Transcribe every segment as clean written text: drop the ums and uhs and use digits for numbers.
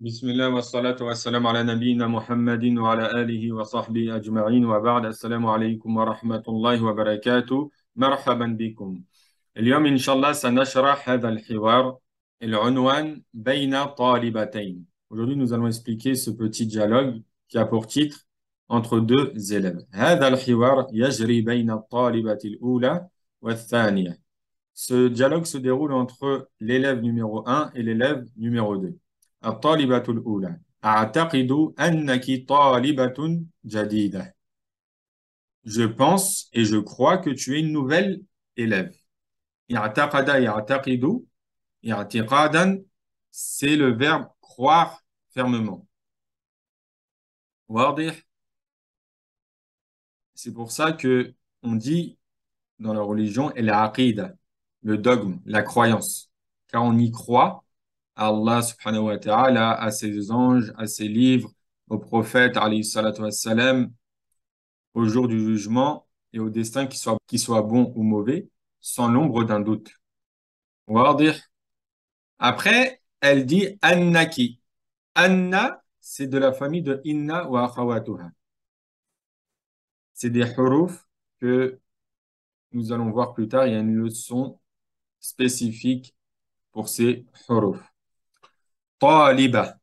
بسم الله والصلاة والسلام على نبينا محمد وعلى آله وصحبه أجمعين وبعد السلام عليكم ورحمة الله وبركاته مرحبا بكم اليوم إن شاء الله سنشرح هذا الحوار العنوان بين طالبتين. Aujourd'hui nous allons expliquer ce petit dialogue qui a pour titre entre deux élèves. هذا الحوار يجري بين الطالبة الأولى والثانية. Ce dialogue se déroule entre l'élève numéro 1 et l'élève numéro 2. الطالبة الأولى أعتقد أنك طالبة جديدة. Je pense et je crois que tu es une nouvelle élève. اعتقد يعتقد اعتقادا, c'est le verbe croire fermement. واضح. C'est pour ça que on dit dans la religion العقيدة, le dogme, la croyance. Car on y croit à Allah subhanahu wa ta'ala, à ses anges, à ses livres, aux prophètes, alayhi salatu wassalam, au jour du jugement et au destin qui soit bon ou mauvais, sans l'ombre d'un doute. Wadih. Après, elle dit annaki. Anna, c'est de la famille de inna wa akhawatuha. C'est des huruf que nous allons voir plus tard. Il y a une leçon spécifique pour ces huruf. Taliba.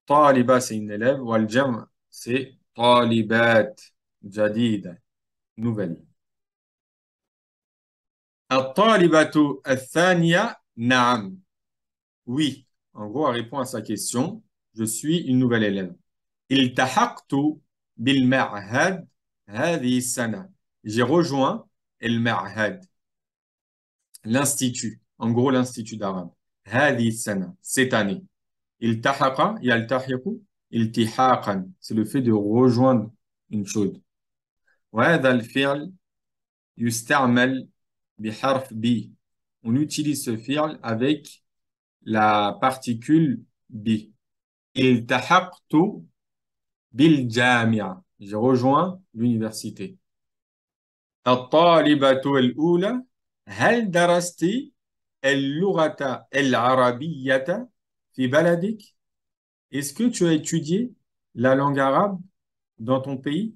Taliba, c'est une élève. Wal jam', c'est talibat. Jadida. Nouvelle. الطالبة الثانية نعم. Oui. En gros, elle répond à sa question. Je suis une nouvelle élève. التحقت بالمعهد هذه السنة. J'ai rejoint المعهد. L'institut. En gros, l'institut d'arabe. هذه السنة. Cette année. التحق يلتحق التحاقا. C'est le fait de rejoindre une chose. وهذا الفعل يستعمل بحرف ب. On utilise ce fi'l avec la particule bi. التحقت بالجامعة. J'ai rejoint l'université. الطالبة الأولى هل درست اللغة العربية في بلدك؟ Est-ce que tu as étudié la langue arabe dans ton pays?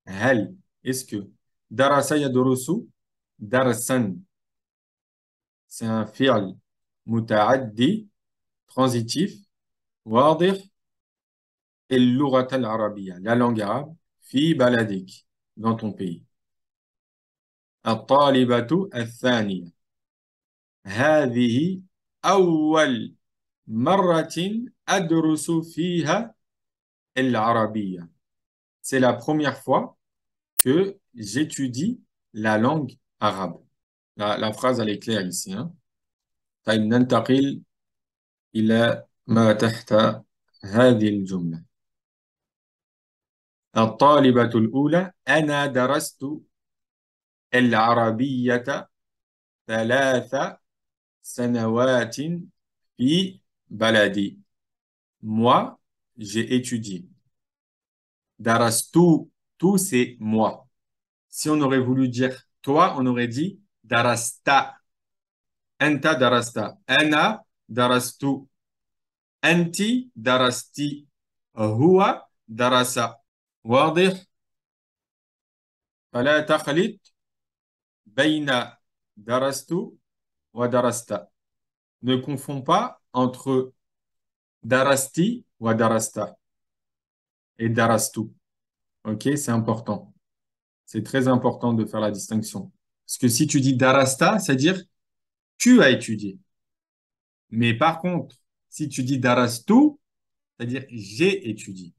هل. Est-ce que. درس يدرس درسا. C'est un fi'l متعدي transitif. واضح. اللغة العربية, la langue arabe, في بلدك, dans ton pays. الطالبة الثانية هذه أول مرة أدرس فيها العربية. C'est la première fois que j'étudie la langue arabe. La phrase, elle est claire ici. طيب ننتقل إلى ما تحت هذه الجملة. الطالبة الأولى أنا درست العربية 3 سنوات في بلدي. Moi, j'ai étudié. Darastu, tout c'est moi. Si on aurait voulu dire toi, on aurait dit darasta. Anta darasta. Ana darastu. Anti darasti. Huwa darasa. واضح. فلا تخلط بين درست ودرست. Ne confonds pas entre darasti ou darasta et darastu. Ok, c'est important. C'est très important de faire la distinction. Parce que si tu dis darasta, c'est-à-dire tu as étudié. Mais par contre, si tu dis darastu, c'est-à-dire j'ai étudié.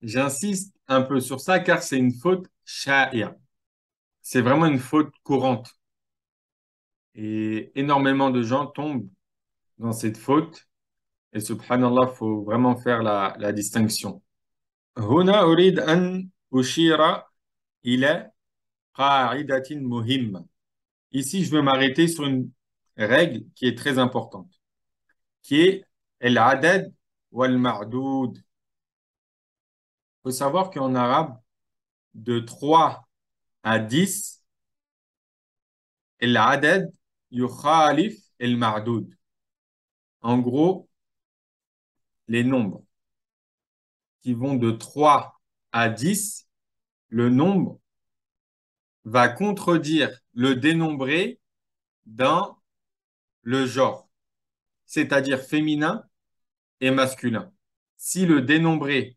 J'insiste un peu sur ça car c'est une faute sha'ir. C'est vraiment une faute courante. Et énormément de gens tombent dans cette faute. Et subhanallah, il faut vraiment faire la distinction. هنا أريد أن أشير إلى قاعدة مهمة. Ici, je veux m'arrêter sur une règle qui est très importante, qui est العدد والمعدود. Il faut savoir qu'en arabe, de 3 à 10, العدد يخالف المعدود. En gros, les nombres qui vont de 3 à 10, le nombre va contredire le dénombré dans le genre, c'est-à-dire féminin et masculin. Si le dénombré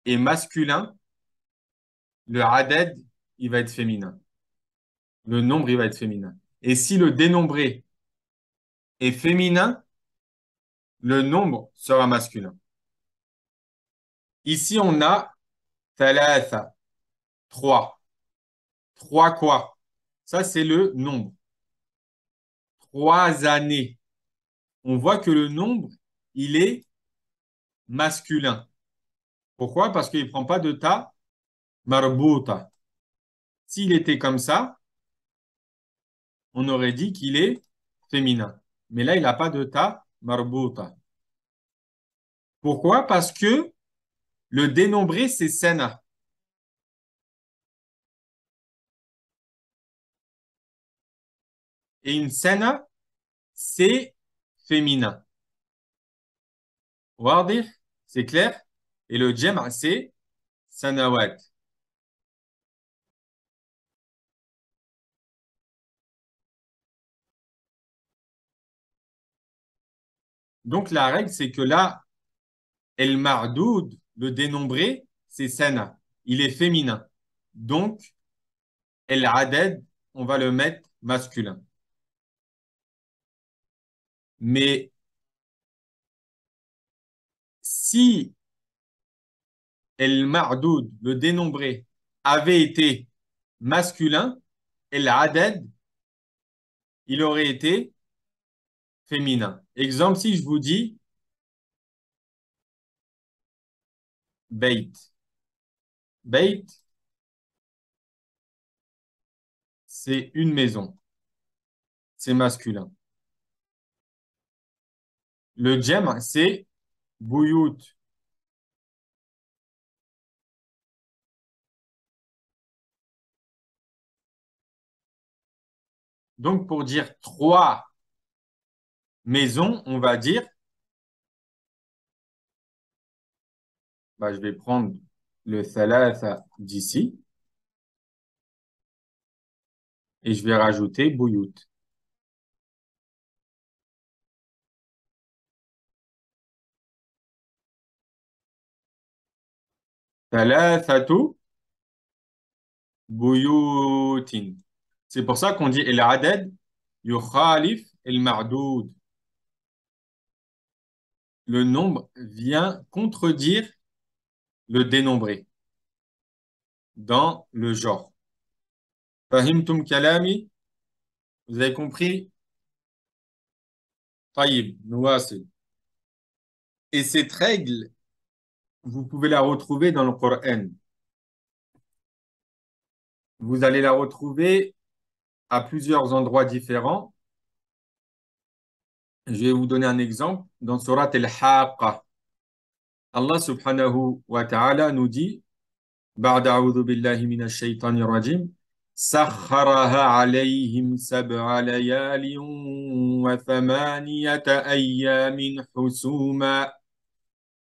est masculin, le aded, il va être féminin. Le nombre, il va être féminin. Et si le dénombré est féminin, le nombre sera masculin. Ici, on a thalatha, 3. 3 quoi? Ça, c'est le nombre. 3 années. On voit que le nombre, il est masculin. Pourquoi? Parce qu'il ne prend pas de ta marbuta. S'il était comme ça, on aurait dit qu'il est féminin. Mais là, il n'a pas de ta marbuta. Pourquoi? Parce que le dénombré, c'est sana. Et une sana, c'est féminin. Wardir, c'est clair? Et le jam', c'est sanawat. Donc, la règle, c'est que là, el mardoud, le dénombré, c'est sana. Il est féminin. Donc, el aded, on va le mettre masculin. Mais si el mardoud, le dénombré, avait été masculin, el aded, il aurait été féminin. Exemple, si je vous dis beit. Beit, c'est une maison. C'est masculin. Le djem, c'est bouyout. Donc, pour dire 3 maisons, on va dire, bah, je vais prendre le thalatha d'ici et je vais rajouter bouyout. Thalathatu buyutin. C'est pour ça qu'on dit el adad yukhalif el mardoud. Le nombre vient contredire le dénombré dans le genre. Fahimtum kalami? Vous avez compris? Taïb, nouasil. Et cette règle, vous pouvez la retrouver dans le Coran. Vous allez la retrouver à plusieurs endroits différents. Je vais vous donner un exemple. Dans Surat Al-Haqqa, Allah subhanahu wa ta'ala nous dit بعد أعوذ بالله من الشيطان الرجيم سخرها عليهم 7 ليال و8 أيام حسوما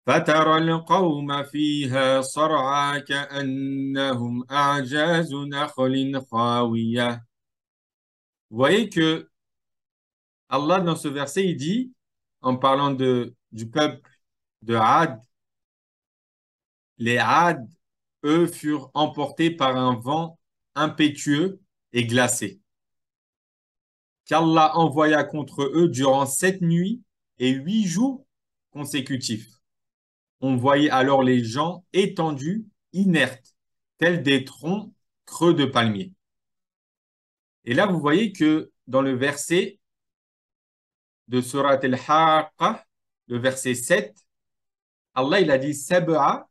فترى القوم فيها صرعى كأنهم أعجاز نخل خاوية. Vous voyez que Allah, dans ce verset, il dit, en parlant du peuple de Had, les Had, eux, furent emportés par un vent impétueux et glacé, qu'Allah envoya contre eux durant 7 nuits et 8 jours consécutifs. On voyait alors les gens étendus, inertes, tels des troncs creux de palmiers. Et là, vous voyez que dans le verset de Surat Al-Haqqa, le verset 7, Allah il a dit sab'a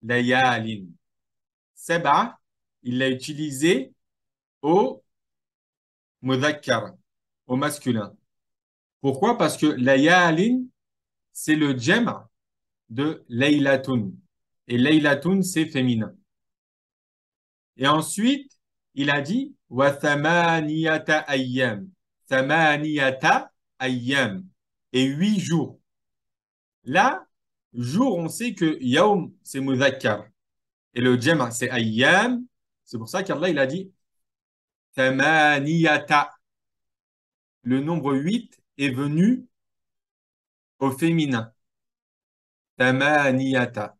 layalin. Sab'a, il l'a utilisé au mudhakkar, au masculin. Pourquoi? Parce que layalin, c'est le jam' de laylatun. Et laylatun, c'est féminin. Et ensuite, il a dit wa thamaniyata ayyam. Thamaniyata ayyam. Et 8 jours. Là, Jour, on sait que yaoum, c'est mudhakkar. Et le jama, c'est ayyam. C'est pour ça qu'Allah, il a dit tamaniyata. Le nombre 8 est venu au féminin. Tamaniyata.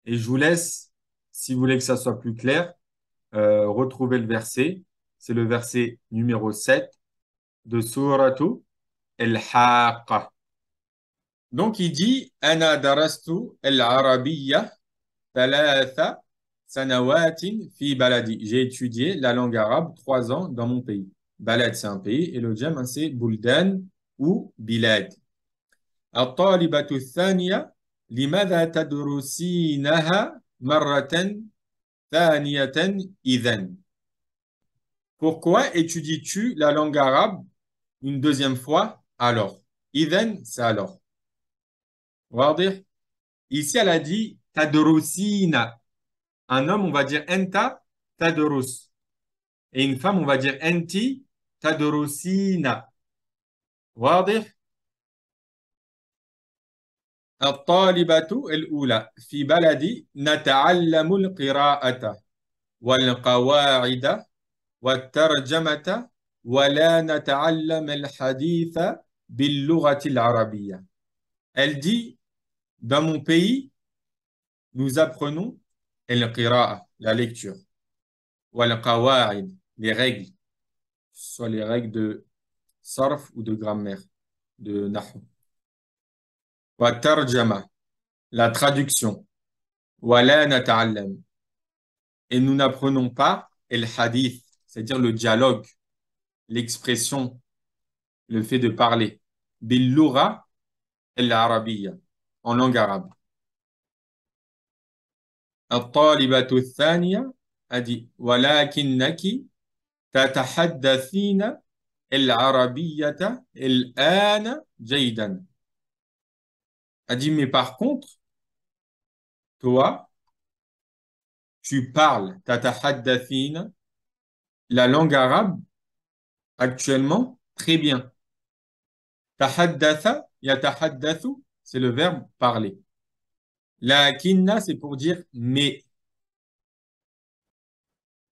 Et je vous laisse, si vous voulez que ça soit plus clair, retrouver le verset. C'est le verset numéro 7 de Suratu Al-Haqqa. Donc, il dit Ana darastu al-arabiyya thalatha sanawatin fi baladi. J'ai étudié la langue arabe 3 ans dans mon pays. Balad, c'est un pays, et le jam, c'est buldan ou bilad. الطالبة الثانية لماذا تدرسينها مرة ثانية إذن. Pourquoi étudies-tu la langue arabe une deuxième fois alors? إذن, c'est alors. واضح. Ici, elle a dit tadrusina. Un homme, on va dire enta tadrus. Et une femme, on va dire enti tadrusina. واضح. الطالبة الأولى في بلدي نتعلم القراءة والقواعد والترجمة ولا نتعلم الحديث باللغة العربية. Elle dit, dans mon pays, nous apprenons al-qira'a, la lecture, wal-qawa'id, les règles, soit les règles de sarf ou de grammaire, de nahu. Wa tarjama, la traduction. Wa la nata'allam. Et nous n'apprenons pas el hadith, c'est-à-dire le dialogue, l'expression, le fait de parler. Bil-lugha al-arabiyya, en langue arabe. الطالبة الثانية a dit ولكنك تتحدثين العربية الآن جيدا. A dit mais par contre, toi, tu parles تتحدثين la langue arabe actuellement très bien. تحدث يتحدث, c'est le verbe parler. لكن, c'est pour dire mais.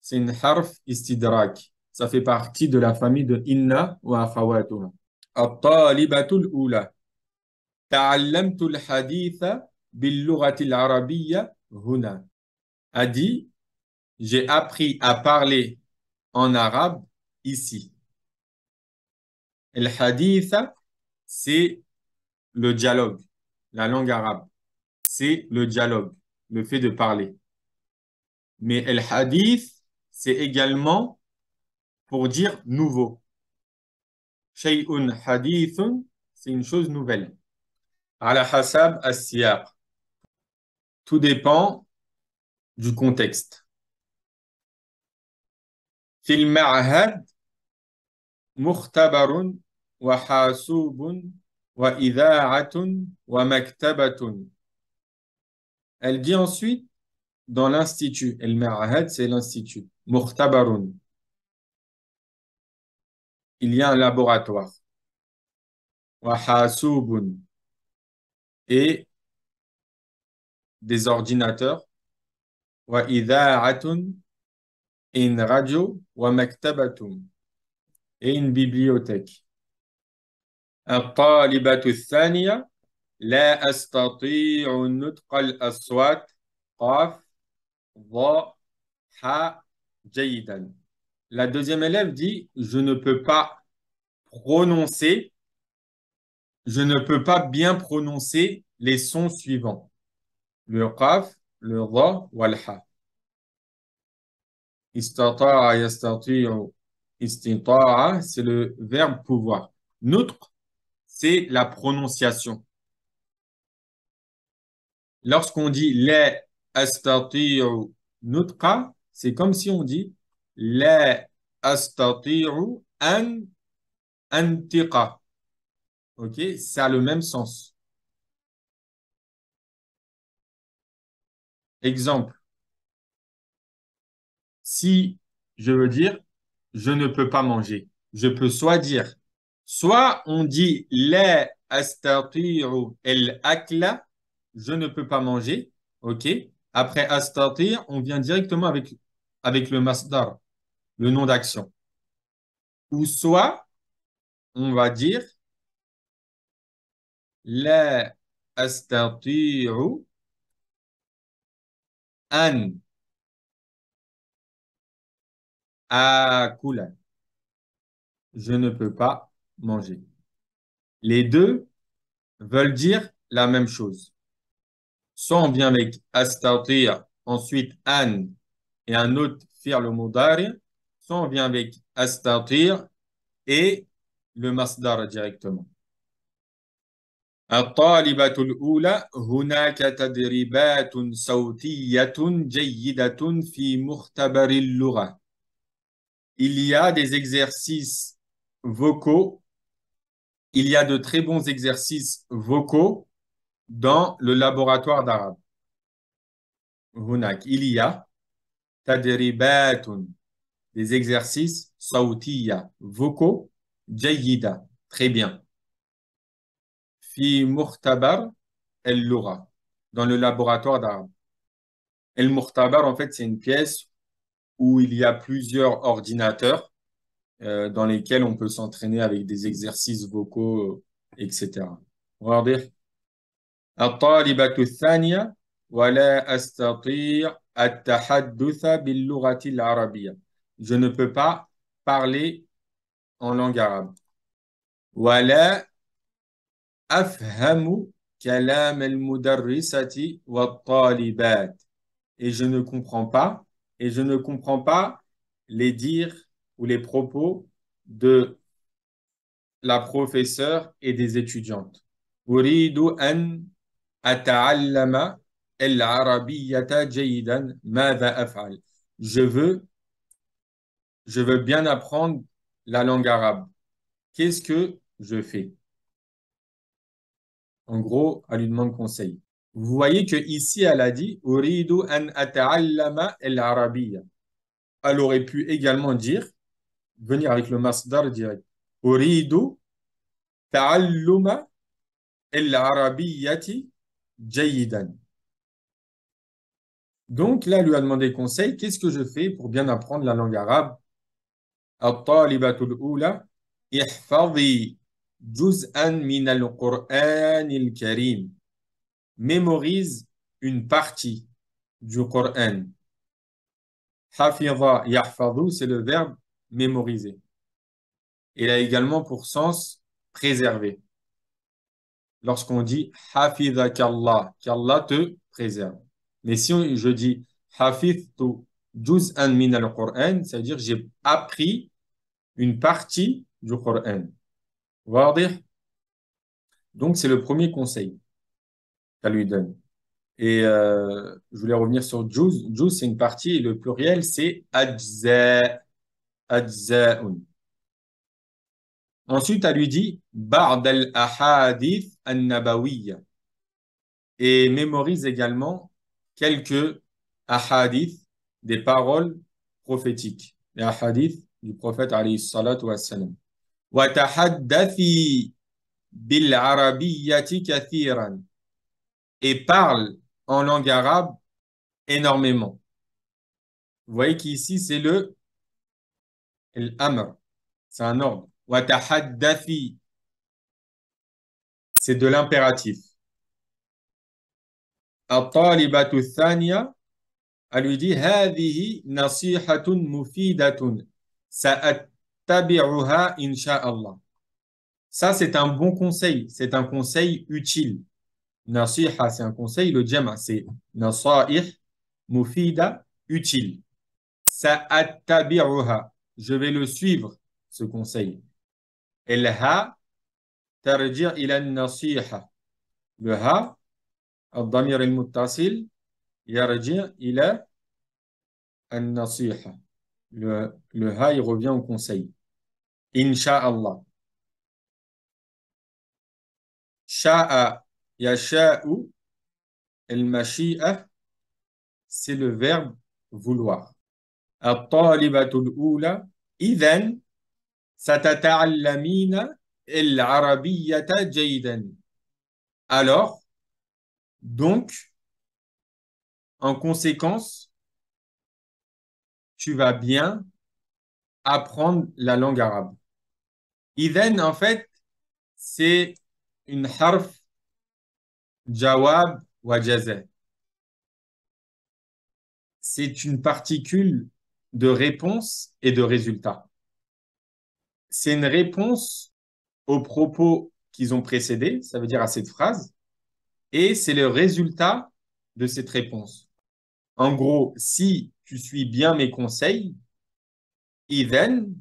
C'est une harf istidrak. Ça fait partie de la famille de inna wa akhawatuha. الطالبة الأولى تعلمت الحديث باللغة العربية هنا. A dit, j'ai appris à parler en arabe ici. Le hadith, c'est le dialogue, la langue arabe. C'est le dialogue, le fait de parler. Mais el hadith, c'est également pour dire nouveau. Shay'un hadithun, c'est une chose nouvelle. Ala hasab as-siyaq. Tout dépend du contexte. Fil ma'had mukhtabarun wa hasubun wa idha'atun wa maktabatun. Elle dit ensuite dans l'institut. El ma'had, c'est l'institut. Mukhtabarun. Il y a un laboratoire. Wa hasubun. Et des ordinateurs. Wa idha'atun. Et une radio. Wa maktabatun. Et une bibliothèque. الطالبة الثانية لا أستطيع نطق الأصوات قاف ضاء حاء جيدا. La deuxième élève dit je ne peux pas prononcer, je ne peux pas bien prononcer les sons suivants. Le qaf, le dha wal ha. Istata'a yastati'u. Istita'a, c'est le verbe pouvoir. Nutq, c'est la prononciation. Lorsqu'on dit la astati'u nutqa, c'est comme si on dit la astati'u an antiqa. OK? Ça a le même sens. Exemple. Si je veux dire je ne peux pas manger, je peux soit dire, soit on dit la astati'u al-akla, je ne peux pas manger. OK? Après astati', on vient directement avec le masdar, le nom d'action. Ou soit, on va dire la astati'u an akula. Je ne peux pas manger. Les deux veulent dire la même chose. Soit on vient avec astati', ensuite an et un autre fi'l mudari, soit on vient avec astati' et le masdar directement. الطالبة الأولى هناك تدريبات صوتية جيدة في مختبر اللغة. Il y a des exercices vocaux, il y a de très bons exercices vocaux dans le laboratoire d'arabe. هناك, il y a تدريبات, des exercices صوتية, vocaux, جيدة, très bien. في مختبر اللغة, dans le laboratoire d'arabe. El Mukhtabar, en fait, c'est une pièce où il y a plusieurs ordinateurs dans lesquels on peut s'entraîner avec des exercices vocaux, etc. واضح؟ الطالبة الثانية ولا أستطيع التحدث باللغة العربية. Je ne peux pas parler en langue arabe. ولا أفهم كلام المدرسة والطالبات. Et je ne comprends pas, et je ne comprends pas les dires ou les propos de la professeure et des étudiantes. أريد أن أتعلم العربية جيدا. ماذا أفعل؟ Je veux bien apprendre la langue arabe. Qu'est-ce que je fais? En gros, elle lui demande conseil. Vous voyez que ici elle a dit أريد أن أتعلم العربية. Elle aurait pu également dire, venir avec le masdar direct. أريد تعلم العربية جيدا. Donc là, elle lui a demandé conseil. Qu'est-ce que je fais pour bien apprendre la langue arabe? الطالبة الأولى احفظي جزءا من القرآن الكريم. Mémorise une partie du Coran. حفظ يحفظ, c'est le verbe mémoriser. Il a également pour sens préserver. Lorsqu'on dit hafizakallah, qu'Allah te préserve. Mais si je dis hafiztu juz'an min al-Qur'an, ça veut dire j'ai appris une partie du Coran. واضح? Donc c'est le premier conseil qu'elle lui donne. Et je voulais revenir sur juz. Juz, c'est une partie et le pluriel, c'est ajza, ajza'un. Ensuite, elle lui dit ba'd al-ahadith an-nabawiyya. Et mémorise également quelques ahadith, des paroles prophétiques. Les ahadith du prophète alayhi salatu wassalam. Wa tahaddathi bil arabiyyati kathiran. Et parle en langue arabe énormément. Vous voyez qu'ici, c'est l'amr. C'est un ordre. Wa tahaddathi. C'est de l'impératif. الطالبة الثانية, elle lui dit هذه نصيحة مفيدة سأتبعها إن شاء الله. Ça, c'est un bon conseil. C'est un conseil utile. Nasiha, c'est un conseil. Le jama, c'est nasaih, mufida, utile. Sa'attabi'uha. Je vais le suivre, ce conseil. El ha, tarji' ila nasiha. Le ha, الضمير المتصل يرجع إلى النصيحة. Le ha, il revient au conseil. Inch'Allah. Sha'a yasha'u, al-mashi'a, c'est le verbe vouloir. الطالبة الأولى إذن ستتعلمين العربية جيدا. Alors, donc, en conséquence, tu vas bien apprendre la langue arabe. إذن, en fait, c'est une harf jawab wa jaza. C'est une particule de réponse et de résultat. C'est une réponse aux propos qu'ils ont précédés, ça veut dire à cette phrase, et c'est le résultat de cette réponse. En gros, si tu suis bien mes conseils, then,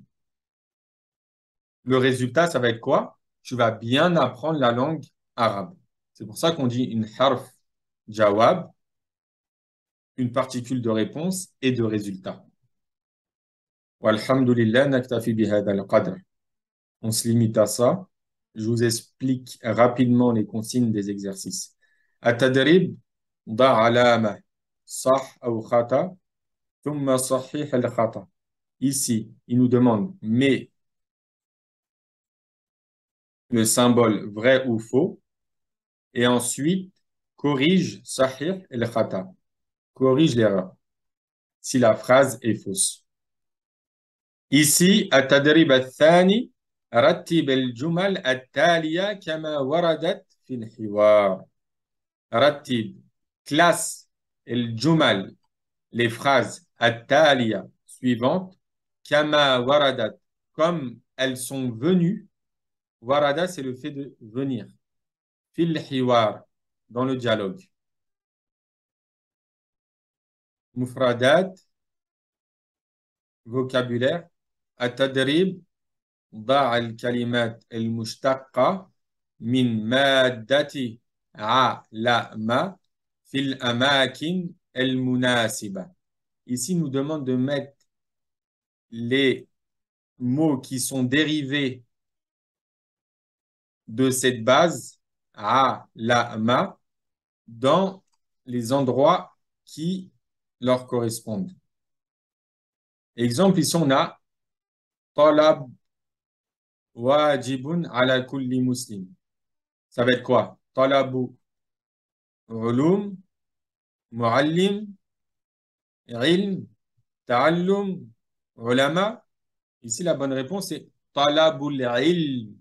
le résultat, ça va être quoi? Tu vas bien apprendre la langue arabe. C'est pour ça qu'on dit une harf jawab, une particule de réponse et de résultat. Walhamdulillah, naktafi bihada al-qadr. On se limite à ça. Je vous explique rapidement les consignes des exercices. التدريب ضع علامة صح أو خطأ ثم صحيح الخطأ. Ici, il nous demande mais le symbole vrai ou faux et ensuite corrige sahih el khata. Corrige l'erreur si la phrase est fausse. Ici, التدريب الثاني رتب الجمل التالية كما وردت في الحوار. رتب classe الجمل les phrases التالية suivantes كما وردت comme elles sont venues. Warada, c'est le fait de venir. Fil hiwar, dans le dialogue. Mufradat, vocabulaire. التدريب ضع الكلمات المشتقة من مادة علم في الأماكن المناسبة. Ici, nous demande de mettre les mots qui sont dérivés de cette base علم dans les endroits qui leur correspondent. Exemple, ici, on a طلب واجب على كل مسلم. Ça va être quoi? طلب علوم معلم علم تعلم علماء. Ici, la bonne réponse est طلب العلم.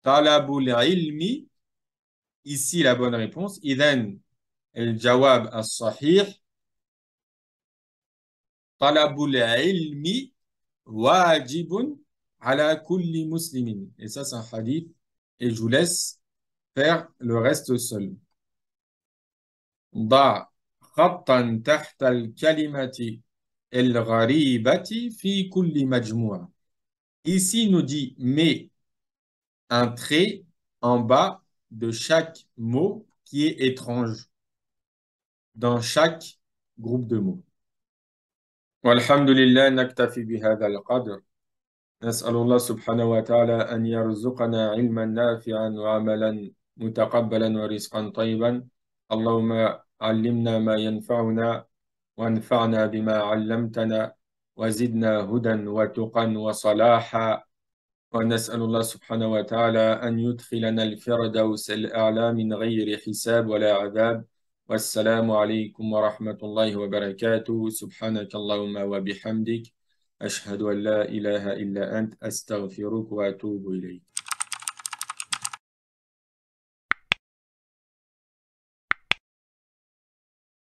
طلب العلم. Ici, la bonne réponse. إذن الجواب الصحيح طلب العلم واجب على كل مسلم. Et ça, c'est un hadith. Et je vous laisse faire le reste seul. ضع خطا تحت الكلمة الغريبة في كل مجموعة. Ici, il nous dit mais un trait en bas de chaque mot qui est étrange dans chaque groupe de mots. والحمد لله نكتفي بهذا القدر. نسأل الله سبحانه وتعالى أن يرزقنا علما نافعا وعملا متقبلا ورزقا طيبا. اللهم علمنا ما ينفعنا وانفعنا بما علمتنا وزدنا هدى وتقا وصلاحا. ونسأل الله سبحانه وتعالى أن يدخلنا الفردوس الأعلى من غير حساب ولا عذاب. والسلام عليكم ورحمة الله وبركاته. سبحانك اللهم وبحمدك أشهد أن لا إله إلا أنت أستغفرك وأتوب إليك.